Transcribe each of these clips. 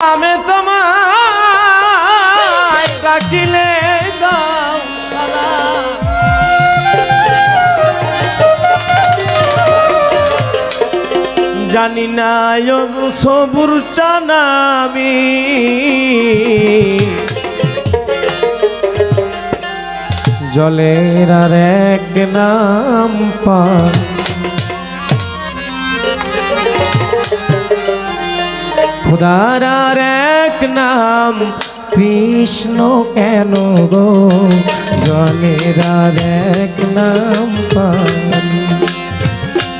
আমি তোমায় ডাকিলে দাও সাড়া, জানি না সবুর চানা আমি জলের আর এক নাম পান, খোদার আর এক নাম কৃষ্ণ কেন গো, জলের আর এক নাম পান,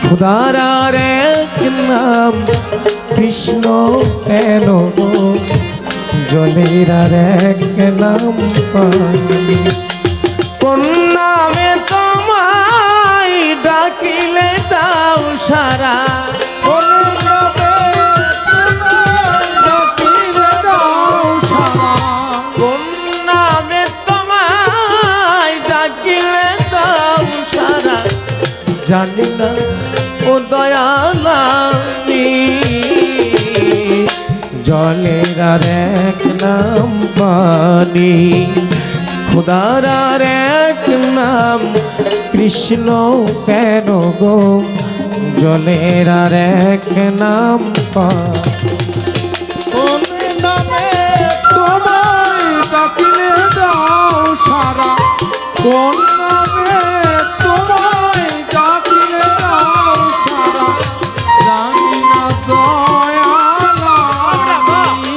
খোদার আর এক নাম কৃষ্ণ কেন গো, জলের আর এক নাম পান। কোন নামে তোমায় ডাকিলে দাও সারা, জানি না ও দয়াল আমি জলের আর এক নাম পানি, খোদার আর এক নাম কৃষ্ণ কেন গো, জলের আর এক নাম পানি। কোন নামে তোমায় ডাকিলে দাও সারা, কোন নামে তোমায় ডাকিলে দাও সারা, জানি না দয়াল আমি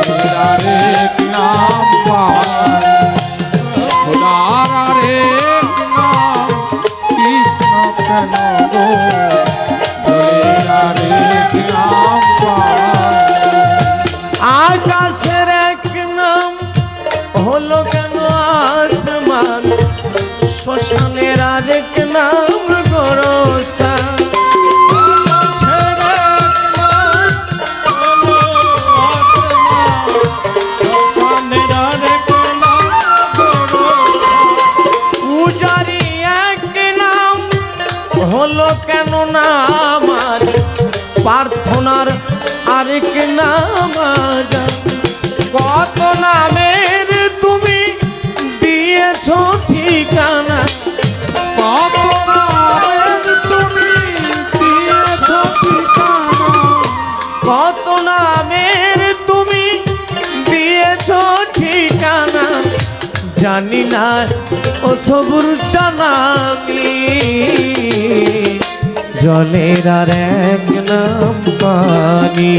খোদার এক নাম পাই, খোদার এক নাম কৃষ্ণ কেন গো, জলের এক নাম পাই। আকাশের এক নাম হলো কেন আসমান, শ্মশানের আরেক নাম গোরস্থান, পূজারি এক নাম হলো কেন না আমার, প্রার্থনার আরেক নাম আজান। কত নামের তুমি দিয়েছো ঠিকানা, কত নামের তুমি দিয়েছো ঠিকানা, কত নামের তুমি দিয়েছো ঠিকানা, জানি না ও সবুর জানা আমি জলের আর এক নাম পানি,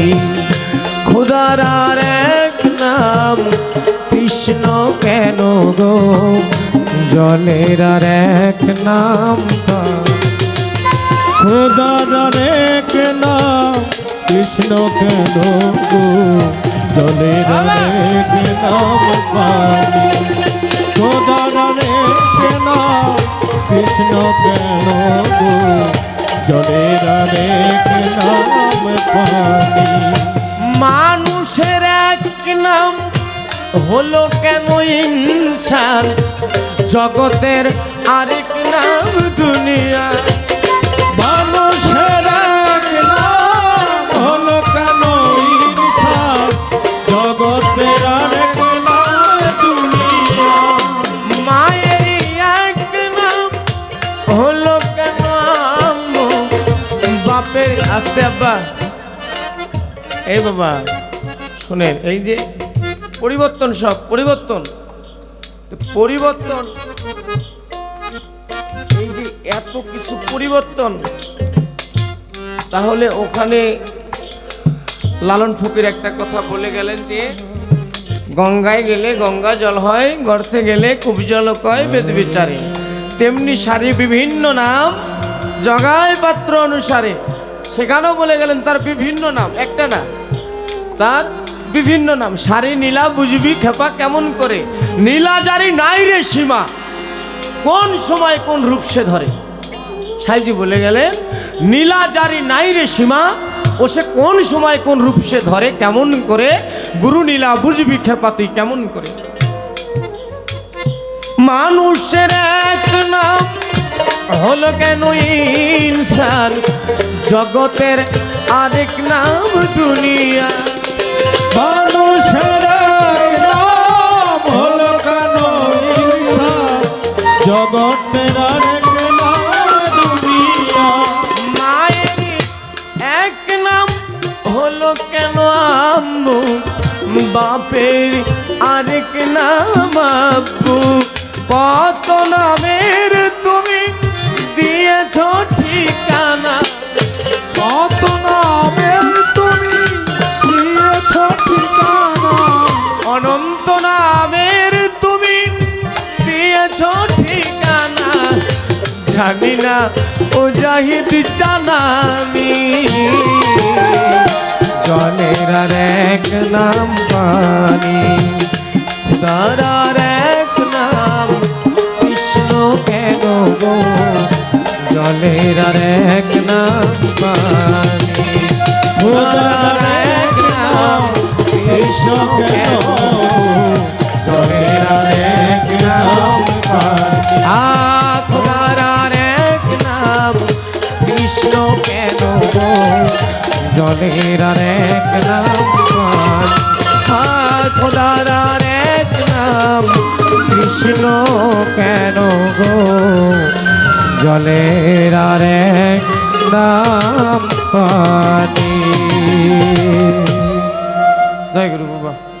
খোদার আর এক নাম কৃষ্ণ কেন গো, জলের আর এক নাম পানি। খোদার এক নাম কৃষ্ণ কেন গো, জলের এক নাম পানি, খোদার এক নাম কৃষ্ণ কেন গো, জলের এক নাম পানি। মানুষের এক নাম হলো কেন ইনসান, জগতের আরেক নাম দুনিয়া, মানুষের এক নাম হলো কেন ইনসান, জগতের আরেক নাম দুনিয়া, মায়ের এক নাম হলো কেন আম্মু, বাপের আস্তে আব্বা এই বাবা শুনেন, এই যে পরিবর্তন, সব পরিবর্তন পরিবর্তন, এই যে এত কিছু পরিবর্তন, তাহলে ওখানে লালন ফকির একটা কথা বলে গেলেন যে গঙ্গায় গেলে গঙ্গা জল হয়, গর্তে গেলে কূপ জল কয় বেদ বিচারে, তেমনি সারি বিভিন্ন নাম জগায় পাত্র অনুসারে, সেখানেও বলে গেলেন তার বিভিন্ন নাম, একটা না তার বিভিন্ন নাম। সারি নীলা বুঝবি খেপা কেমন করে, নীলা জারি নাই রে সীমা, কোন সময় কোন রূপ সে ধরে। সাইজি বলে গেলেন নীলা জারি নাই রে সীমা, ও সে কোন সময় কোন রূপ সে ধরে কেমন করে, গুরু নীলা বুঝবি খেপা তুই কেমন করে। মানুষের এক নাম হলো কেন ইনসান, জগতের আরেক নাম দুনিয়া। মানুষের এক নাম হলো কেন ঈর্ষা, জগতের আরেক নাম দুনিয়া। মায়ের এক নাম হলো কেন আম্মু, বাপের আরেক নাম আব্বু। কত নামের তুমি দিয়েছ ঠিকানা, কত নামের তুমি দিয়েছ ঠিকানা, অনন্ত নামের তুমি দিয়েছ ঠিকানা। জানি না ও জাহিদ জানানি, জলের আর এক নাম পানি, খুদার আর এক নাম কৃষ্ণ কেন গো, জলের আর এক নাম পানি, খুদার আর এক নাম কৃষ্ণ কেন গো, জলের আর এক নাম পানি। খুদার আর এক নাম কৃষ্ণ কেন গো, জলের আর এক নাম পানি। খোদার আর এক নাম কৃষ্ণ কেন গো, জলের আর এক নাম পানি। জয় গুরু বাবা।